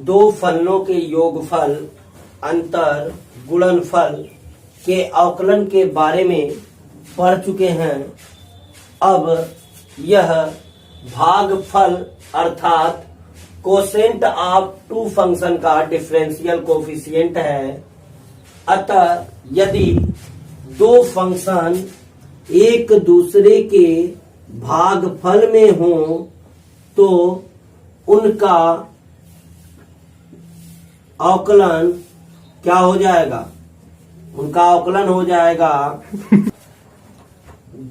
दो फलनों के योगफल अंतर गुणनफल के अवकलन के बारे में पढ़ चुके हैं। अब यह भागफल अर्थात कोसेंट ऑफ टू फंक्शन का डिफरेंशियल कोफिशिएंट है। अतः यदि दो फंक्शन एक दूसरे के भागफल में हों तो उनका अवकलन क्या हो जाएगा? उनका अवकलन हो जाएगा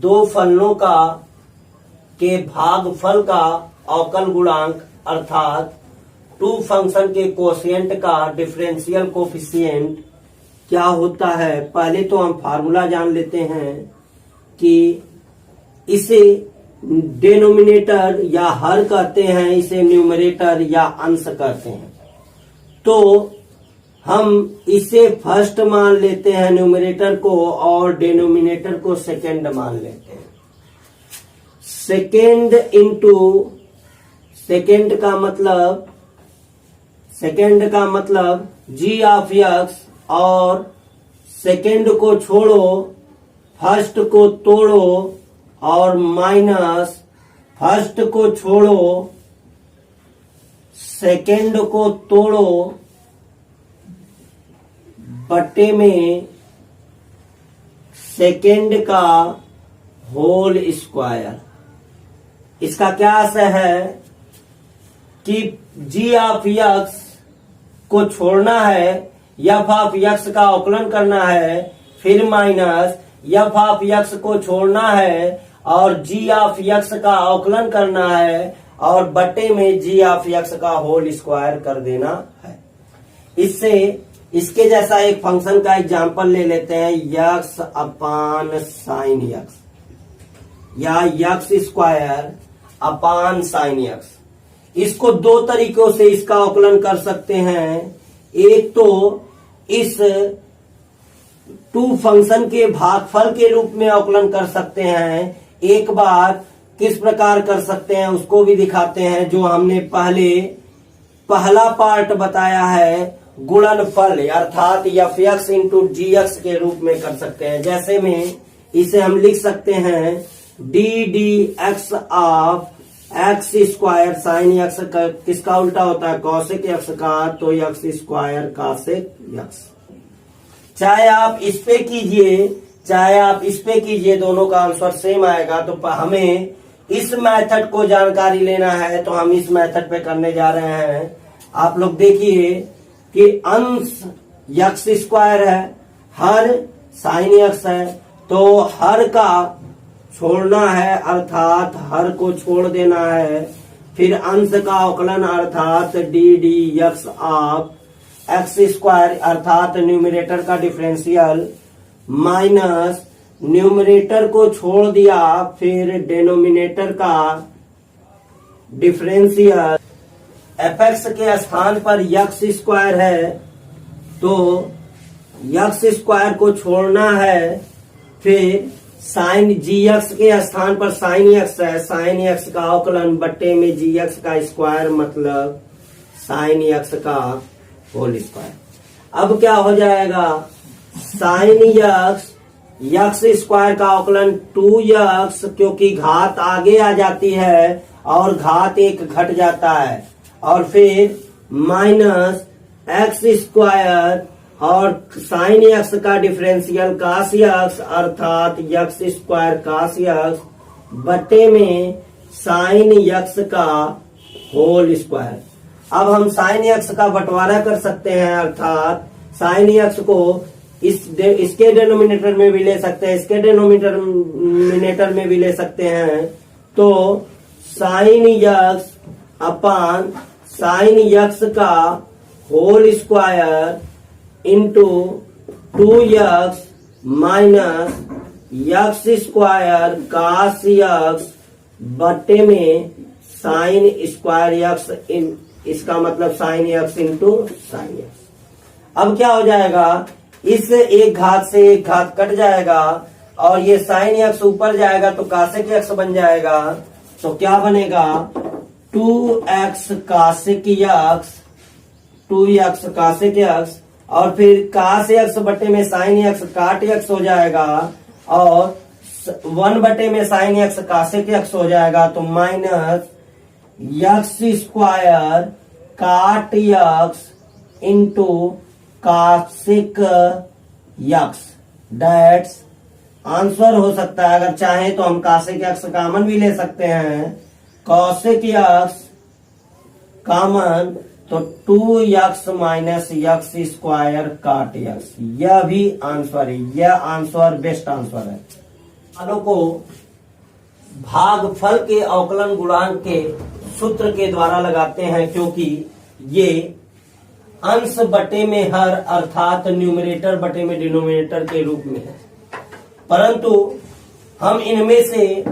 दो फलनों का के भागफल का अवकल गुणांक अर्थात टू फंक्शन के कोशिएंट का डिफरेंशियल कोफिशिएंट क्या होता है। पहले तो हम फार्मूला जान लेते हैं कि इसे डिनोमिनेटर या हर कहते हैं, इसे न्यूमरेटर या अंश कहते हैं। तो हम इसे फर्स्ट मान लेते हैं न्यूमरेटर को और डिनोमिनेटर को सेकंड मान लेते हैं। सेकंड इंटू सेकंड का मतलब जी ऑफ एक्स और सेकंड को छोड़ो फर्स्ट को तोड़ो और माइनस फर्स्ट को छोड़ो सेकंड को तोड़ो बटे में सेकंड का होल स्क्वायर। इसका क्या आशय है कि जी ऑफ एक्स को छोड़ना है, एफ ऑफ एक्स का अवकलन करना है, फिर माइनस एफ ऑफ एक्स को छोड़ना है और जी ऑफ एक्स का अवकलन करना है और बटे में जी ऑफ एक्स का होल स्क्वायर कर देना है। इससे इसके जैसा एक फंक्शन का एग्जांपल ले लेते हैं, एक्स अपान साइन एक्स या x square upon sine x. इसको दो तरीकों से इसका अवकलन कर सकते हैं। एक तो इस टू फंक्शन के भागफल के रूप में अवकलन कर सकते हैं। एक बार किस प्रकार कर सकते हैं उसको भी दिखाते हैं, जो हमने पहला पार्ट बताया है गुणनफल अर्थात एफ एक्स इंटू जी एक्स के रूप में कर सकते हैं। जैसे में इसे हम लिख सकते हैं D D x of x square sine x का किसका उल्टा होता है? कॉसेक एक्स का, तो एक्स स्क्वायर कॉसेक एक्स। चाहे आप इस पे कीजिए चाहे आप इस पे कीजिए, दोनों का आंसर सेम आएगा। तो हमें इस मेथड को जानकारी लेना है तो हम इस मेथड पे करने जा रहे हैं। आप लोग देखिए कि अंश एक्स स्क्वायर है, हर साइन एक्स है, तो हर का छोड़ना है अर्थात हर को छोड़ देना है। फिर अंश का अवकलन अर्थात D D x of x square अर्थात न्यूमरेटर का डिफरेंशियल माइनस न्यूमरेटर को छोड़ दिया, फिर डिनोमिनेटर का डिफरेंशियल। एफ एक्स के स्थान पर एक्स स्क्वायर है तो एक्स स्क्वायर को छोड़ना है, फिर साइन जी एक्स के स्थान पर साइन एक्स है, साइन एक्स का अवकलन बट्टे में जी एक्स का स्क्वायर मतलब साइन एक्स का होल स्क्वायर। अब क्या हो जाएगा? साइन एक्स स्क्वायर का अवकलन 2x, क्योंकि घात आगे आ जाती है और घात एक घट जाता है, और फिर माइनस एक्स स्क्वायर और साइन एक्स का डिफरेंशियल कास एक्स अर्थात एक्स स्क्वायर कास एक्स बटे में साइन एक्स का होल स्क्वायर। अब हम साइन एक्स का बंटवारा कर सकते हैं अर्थात साइन एक्स को इसके डिनोमिनेटर में भी ले सकते हैं, इसके डिनोमिनेटर में भी ले सकते हैं। तो sine x upon sine x का whole square into 2x minus x square cos x बटे में साइन स्क्वायर एक्स, इसका मतलब sine x into sine x. अब क्या हो जाएगा? इस एक घात से एक घात कट जाएगा और ये साइन एक्स ऊपर जाएगा तो कासेक एक्स बन जाएगा। तो क्या बनेगा? 2x कासेक एक्स 2x कासेक x, और फिर कास x बटे में साइन x काट x हो जाएगा, और 1 बटे में साइन x कासेक x हो जाएगा। तो minus x square cot x into cosec x, that's answer हो सकता है। अगर चाहे तो हम कासेक x कॉमन भी ले सकते हैं, कॉसेक x कॉमन, तो 2x minus x square cot x, यह भी आंसर है। यह आंसर बेस्ट आंसर है। वालों को भागफल के अवकलन गुणांक के सूत्र के द्वारा लगाते हैं, क्योंकि ये अंश बटे में हर अर्थात न्यूमरेटर बटे में डिनोमिनेटर के रूप में है। परंतु हम इनमें से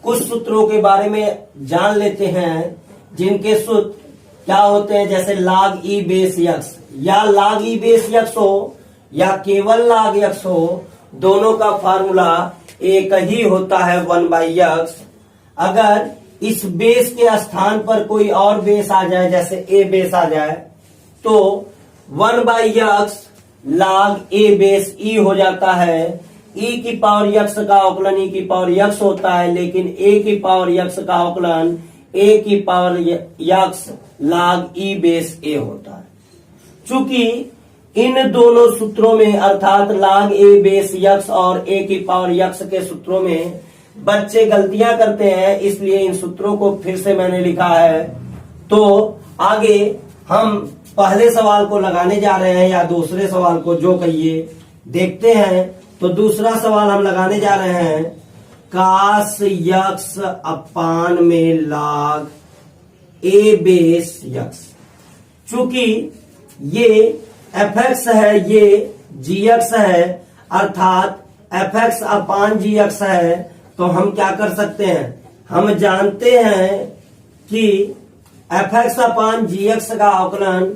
कुछ सूत्रों के बारे में जान लेते हैं, जिनके सूत्र क्या होते हैं, जैसे log e बेस x, या log e बेस x हो या केवल log x हो, दोनों का फार्मूला एक ही होता है 1/x। अगर इस बेस के स्थान पर कोई और बेस आ जाए, जैसे a बेस आ जाए, तो 1/x log a बेस e हो जाता है। e की पावर x का अवकलन e की पावर x होता है, लेकिन a की पावर x का अवकलन a की power x log e base a होता है। चूंकि इन दोनों सूत्रों में अर्थात log a बेस x और a की पावर x के सूत्रों में बच्चे गलतियां करते हैं, इसलिए इन सूत्रों को फिर से मैंने लिखा है। तो आगे हम पहले सवाल को लगाने जा रहे हैं, या दूसरे सवाल को, जो कहिए, देखते हैं। तो दूसरा सवाल हम लगाने जा रहे हैं, कास x अपान में log a बेस x। चूंकि ये fx है, ये gx है, अर्थात fx अपान gx है, तो हम क्या कर सकते हैं, हम जानते हैं कि fx अपान gx का अवकलन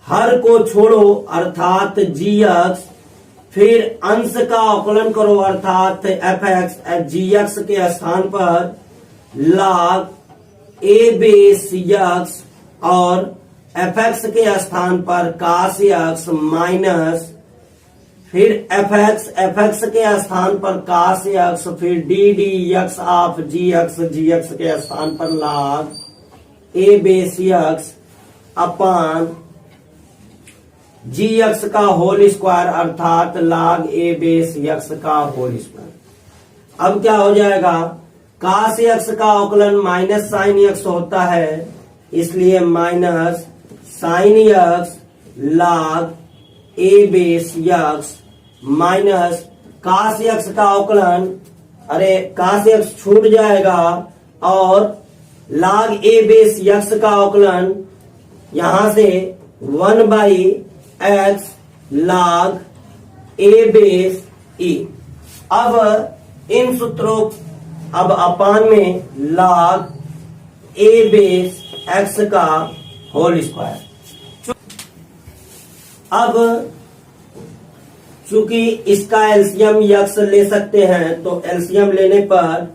हर को छोड़ो अर्थात gx, फिर अंश का अवकलन करो अर्थात fx, gx के स्थान पर log a बेस x, और fx के स्थान पर cos x माइनस, फिर fx के स्थान पर cos x, फिर ddx ऑफ gx, gx के स्थान पर log a base x upon gx का होल स्क्वायर अर्थात log a बेस x का होल स्क्वायर। अब क्या हो जाएगा, cos x का अवकलन माइनस साइन x होता है, इसलिए minus sine x log a base x minus cos x का अवकलन, अरे cos x छूट जाएगा, और log a बेस x का अवकलन यहां से 1/x log a बेस e। अब इन सूत्रों, अब अपान में log a बेस x का होल स्क्वायर। अब चूंकि इसका एलसीएम x ले सकते हैं, तो एलसीएम लेने पर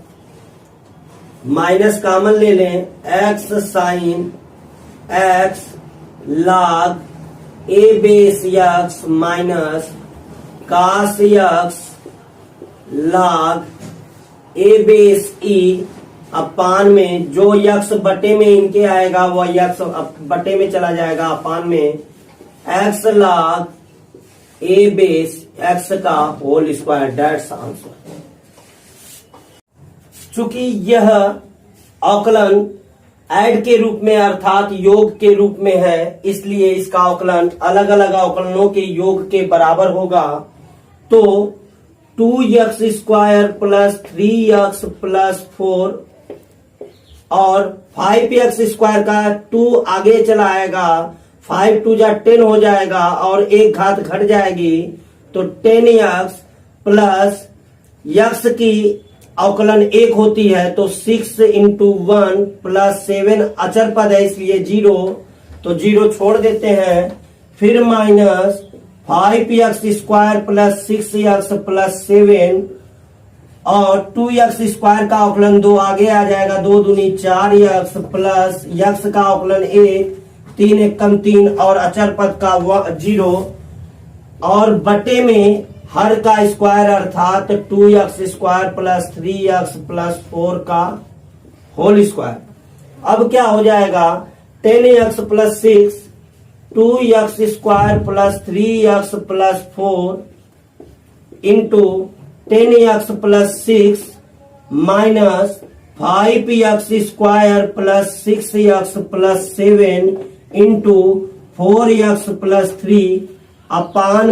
माइनस कॉमन ले लें, x sine x log a base x minus cos x log a बेस e अपान में, जो x बटे में इनके आएगा वह x बटे में चला जाएगा, अपान में x log a base x का होल स्क्वायर, दैट्स आंसर। चूंकि यह अवकलन ऐड के रूप में अर्थात योग के रूप में है, इसलिए इसका अवकलन अलग अलग अवकलनों के योग के बराबर होगा। तो 2x square plus 3x plus 4 और 5x स्क्वायर का 2 आगे चला आएगा, 5 2 जा 10 हो जाएगा, और एक घात घट जाएगी, तो 10x प्लस x की अवकलन 1 होती है, तो 6 इंटू 1 प्लस 7 अचर पद है, इसलिए 0, तो 0 छोड़ देते हैं। फिर minus 5x square plus 6x plus 7, और 2x स्क्वायर का अवकलन 2 आगे आ जाएगा, 2 दूनी 4x प्लस x का अवकलन 1, 3 एकम 3 और अचर पद का 0 और बटे में हर का स्क्वायर अर्थात 2x square plus 3x plus 4 का होल स्क्वायर। अब क्या हो जाएगा 10x plus 6 2x square plus 3x plus 4 into 10x plus 6 minus 5x square plus 6x plus 7 into 4x plus 3 अपान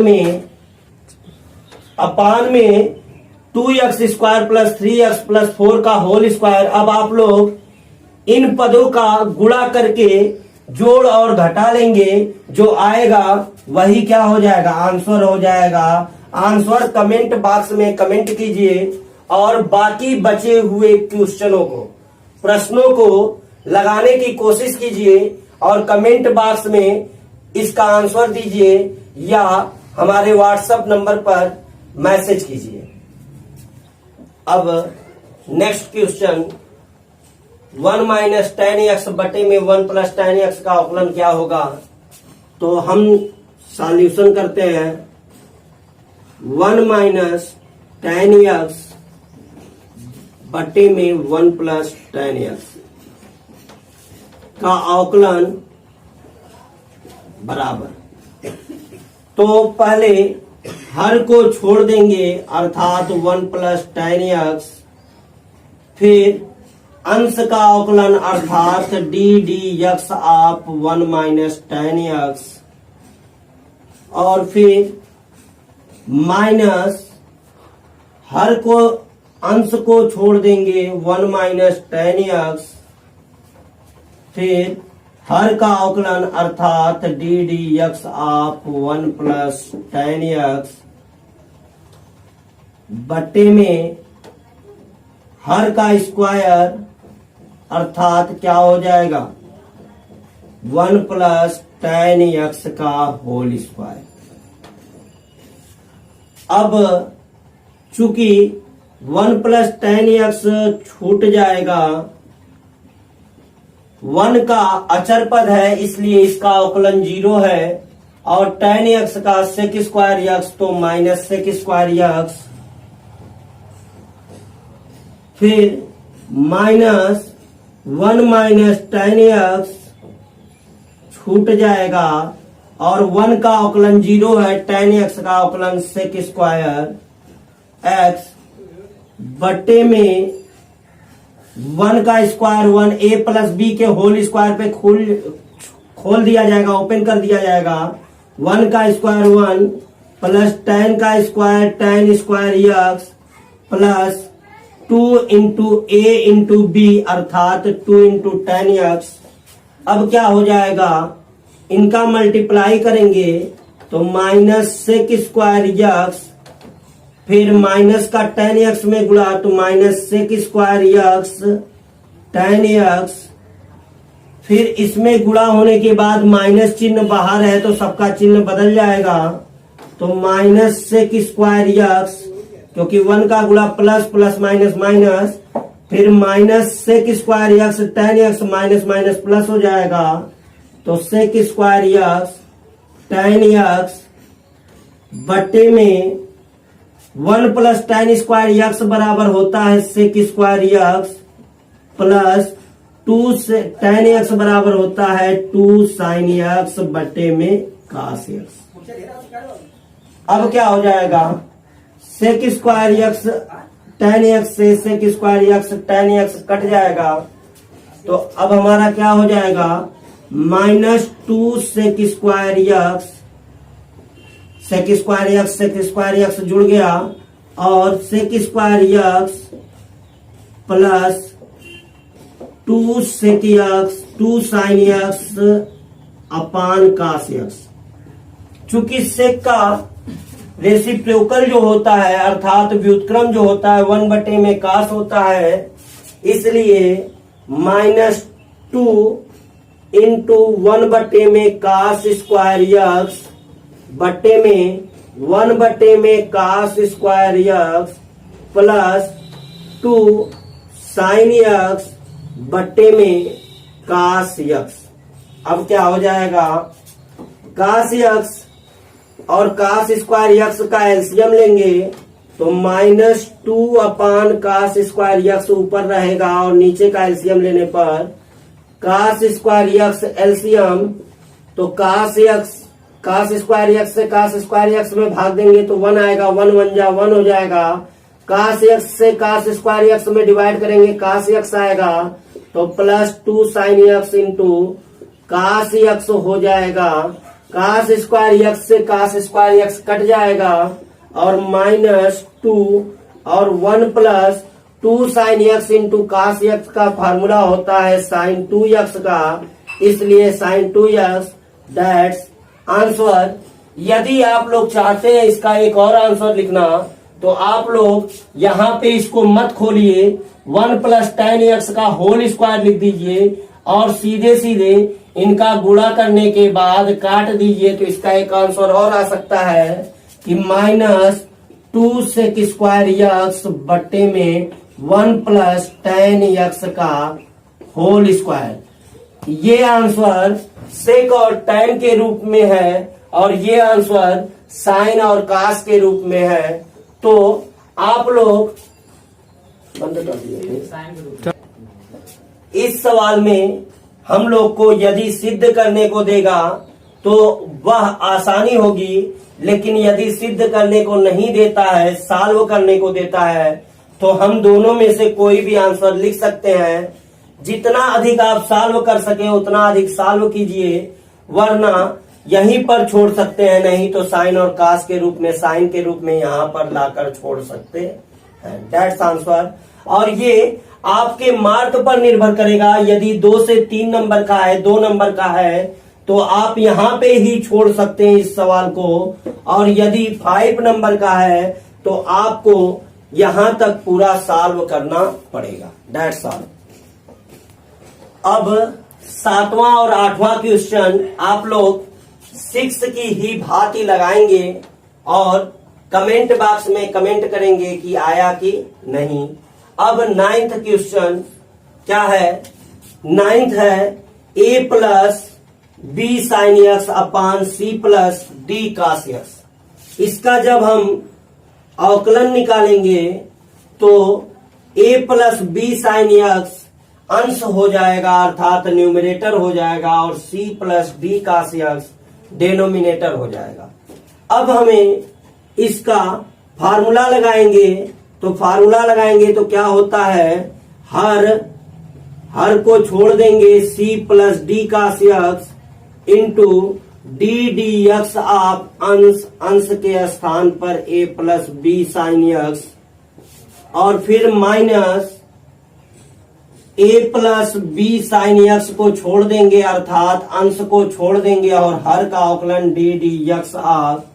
में 2x square plus 3x plus 4 का whole square. अब आप लोग इन पदों का गुणा करके जोड़ और घटा लेंगे, जो आएगा वही क्या हो जाएगा आंसर हो जाएगा। आंसर कमेंट बॉक्स में कमेंट कीजिए और बाकी बचे हुए क्वेश्चनों को प्रश्नों को लगाने की कोशिश कीजिए और कमेंट बॉक्स में इसका आंसर दीजिए या हमारे व्हाट्सएप नंबर पर मैसेज कीजिए। अब नेक्स्ट क्वेश्चन 1 माइनस 10x बटे में 1 प्लस 10x का अवकलन क्या होगा। तो हम सॉल्यूशन करते हैं। 1 माइनस 10x बटे में 1 प्लस 10x का अवकलन बराबर। तो पहले हर को छोड़ देंगे अर्थात 1 प्लस 10x, फिर अंश का अवकलन अर्थात ddx ऑफ 1 माइनस 10x और फिर माइनस हर को अंश को छोड़ देंगे 1 माइनस 10x, फिर हर का अवकलन अर्थात ddx ऑफ 1 प्लस 10x बटे में हर का स्क्वायर अर्थात क्या हो जाएगा 1 प्लस 10x का होल स्क्वायर। अब चूंकि 1 प्लस 10x छूट जाएगा, 1 का अचर पद है इसलिए इसका अवकलन 0 है और 10x का सेक स्क्वायर x तो माइनस सेक स्क्वायर x, फिर माइनस 1 माइनस 10x छूट जाएगा और 1 का अवकलन 0 है, 10x का अवकलन सेक स्क्वायर x बटे में 1 का स्क्वायर 1 a प्लस b के होल स्क्वायर पे खोल दिया जाएगा, ओपन कर दिया जाएगा। 1 का स्क्वायर 1 प्लस 10 का square 10 square x plus 2 into a into b अर्थात 2 इंटू 10x। अब क्या हो जाएगा इनका मल्टीप्लाई करेंगे तो माइनस सेक स्क्वायर x, फिर माइनस का 10x में गुणा तो minus sec square x 10x, फिर इसमें गुणा होने के बाद माइनस चिन्ह बाहर है तो सबका चिन्ह बदल जाएगा तो माइनस सेक स्क्वायर x, क्योंकि 1 का गुणा प्लस प्लस माइनस माइनस, फिर minus sec square x 10x minus minus plus हो जाएगा तो सेक स्क्वायर x 10x बटे में 1 प्लस 10 स्क्वायर x बराबर होता है सेक स्क्वायर x प्लस 2 से 10x बराबर होता है 2 साइन x बटे में कास x। अब क्या हो जाएगा सेक स्क्वायर x 10x से सेक स्क्वायर x 10x कट जाएगा तो अब हमारा क्या हो जाएगा minus 2 sec square x, sec square x जुड़ गया और sec square x plus 2 sec x 2 sine x upon cos x। चूंकि सेक का रेसिप्रोकल जो होता है अर्थात व्युत्क्रम जो होता है 1 बटे में कास होता है, इसलिए माइनस 2 इंटू 1 बटे में कास स्क्वायर x बटे में 1 बटे में cos square x plus 2 sine x बटे में कास x। अब क्या हो जाएगा, काश यक्स और काश स्क्वायर यक्स का एलसीएम लेंगे तो -2 अपान काश स्क्वायर यक्स ऊपर रहेगा और नीचे का एलसीएम लेने पर काश स्क्वायर यक्स एलसीएम, तो काश स्क्वायर यक्स से काश स्क्वायर यक्स में भाग देंगे तो 1 आएगा, 1 1 जा 1 हो जाएगा। काश यक्स से काश स्क्वायर यक्स में डिवाइड करेंगे काश यक्स आएगा तो +2 साइन यक्स इंटू काश यक्स हो जाएगा। काश स्क्वायर यक्स से काश स्क्वायर यक्स कट जाएगा और -2 और 1 + 2 साइन यक्स इंटू काश यक्स का फार्मूला होता है साइन 2 यक्स का, इसलिए साइन 2 यक्स दैट्स आंसर। यदि आप लोग चाहते हैं इसका एक और आंसर लिखना तो आप लोग यहाँ पे इसको मत खोलिए, 1 + tan x का होल स्क्वायर लिख दीजिए और सीधे सीधे इनका गुणा करने के बाद काट दीजिए, तो इसका एक आंसर और आ सकता है कि -2 sec स्क्वायर यक्स बट्टे में 1 + tan x का होल स्क्वायर। ये आंसर सेक और tan के रूप में है और ये आंसर साइन और कास के रूप में है। तो आप लोग बंद कर दिए। इस सवाल में हम लोग को यदि सिद्ध करने को देगा तो वह आसानी होगी, लेकिन यदि सिद्ध करने को नहीं देता है, सॉल्व करने को देता है, तो हम दोनों में से कोई भी आंसर लिख सकते हैं। जितना अधिक आप सॉल्व कर सके उतना अधिक सॉल्व कीजिए, वरना यहीं पर छोड़ सकते हैं, नहीं तो साइन और कास के रूप में, साइन के रूप में यहाँ पर लाकर छोड़ सकते हैं। That's answer. और ये आपके मार्क पर निर्भर करेगा। यदि 2 से 3 नंबर का है, 2 नंबर का है, तो आप यहाँ पे ही छोड़ सकते हैं इस सवाल को, और यदि 5 नंबर का है तो आपको यहां तक पूरा सॉल्व करना पड़ेगा। That's all. अब 7वां और 8वां क्वेश्चन आप लोग 6 की ही भांति लगाएंगे और कमेंट बॉक्स में कमेंट करेंगे कि आया कि नहीं। अब 9th क्वेश्चन क्या है? 9th है a + b sin x upon c + d cos x। इसका जब हम अवकलन निकालेंगे तो a + b sin x अंश हो जाएगा अर्थात न्यूमरेटर हो जाएगा और c + d cos x denominator हो जाएगा। अब हमें इसका फार्मूला लगाएंगे, तो फार्मूला लगाएंगे तो क्या होता है, हर को छोड़ देंगे, c + d cos x into d dx आप अंश के स्थान पर a + b sin x और फिर minus a + b sin x को छोड़ देंगे अर्थात अंश को छोड़ देंगे और हर का अवकलन d dx आप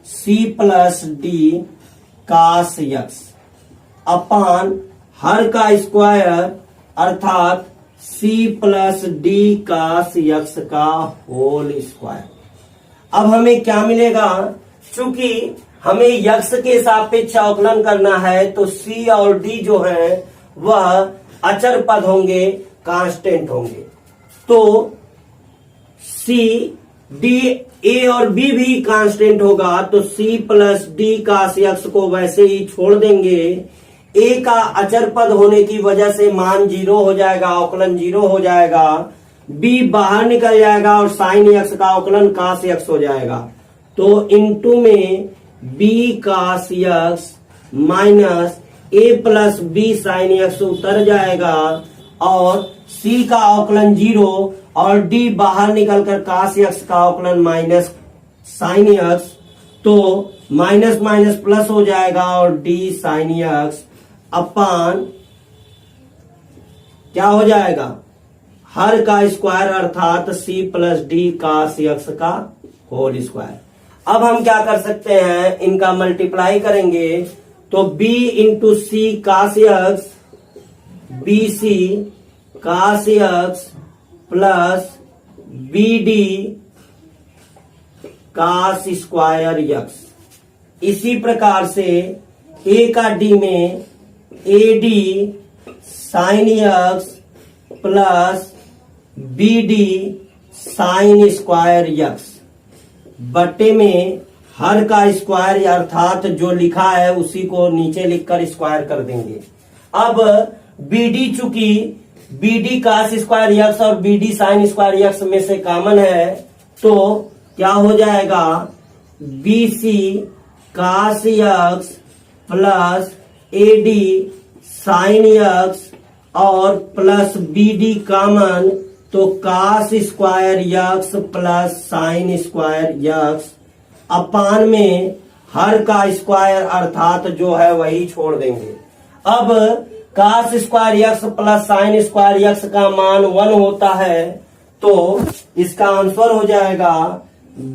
c + d cos x अपान हर का स्क्वायर अर्थात c + d cos x का होल स्क्वायर। अब हमें क्या मिलेगा? चूंकि हमें यक्स के सापेक्ष अवकलन करना है तो c और d जो है वह अचर पद होंगे, कांस्टेंट होंगे। तो c d a और b भी कांस्टेंट होगा, तो c + d cos x को वैसे ही छोड़ देंगे। a का अचर पद होने की वजह से मान 0 हो जाएगा, अवकलन 0 हो जाएगा। b बाहर निकल जाएगा और साइन x का अवकलन cos x हो जाएगा। तो इंटू में b cos x minus a + b sin x उतर जाएगा और c का अवकलन 0 और d बाहर निकलकर cos x का अवकलन माइनस sin x, तो माइनस माइनस प्लस हो जाएगा और d sin x अपान क्या हो जाएगा, हर का स्क्वायर अर्थात c + d cos x का होल स्क्वायर। अब हम क्या कर सकते हैं, इनका मल्टीप्लाई करेंगे तो b × c cos x bc cos x plus bd cos square x। इसी प्रकार से a का d में ad sin x plus bd sign square x बट्टे में हर का स्क्वायर अर्थात जो लिखा है उसी को नीचे लिखकर स्क्वायर कर देंगे। अब बीडी चूंकि बीडी कास स्क्वायर यक्स और बीडी साइन स्क्वायर यक्स में से कॉमन है तो क्या हो जाएगा, BC cos x plus AD sine x और प्लस बीडी कॉमन तो cos square x plus sine square x upon में हर का स्क्वायर अर्थात जो है वही छोड़ देंगे। अब cos square x plus sine square x का मान 1 होता है तो इसका आंसर हो जाएगा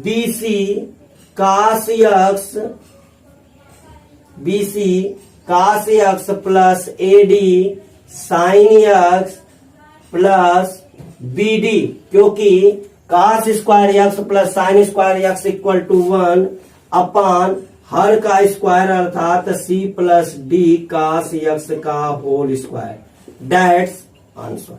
BC cos x plus AD sine x plus BD, क्योंकि cos square x plus sine square x equal to 1 upon हर का स्क्वायर अर्थात C plus D cos x का होल स्क्वायर। That's answer.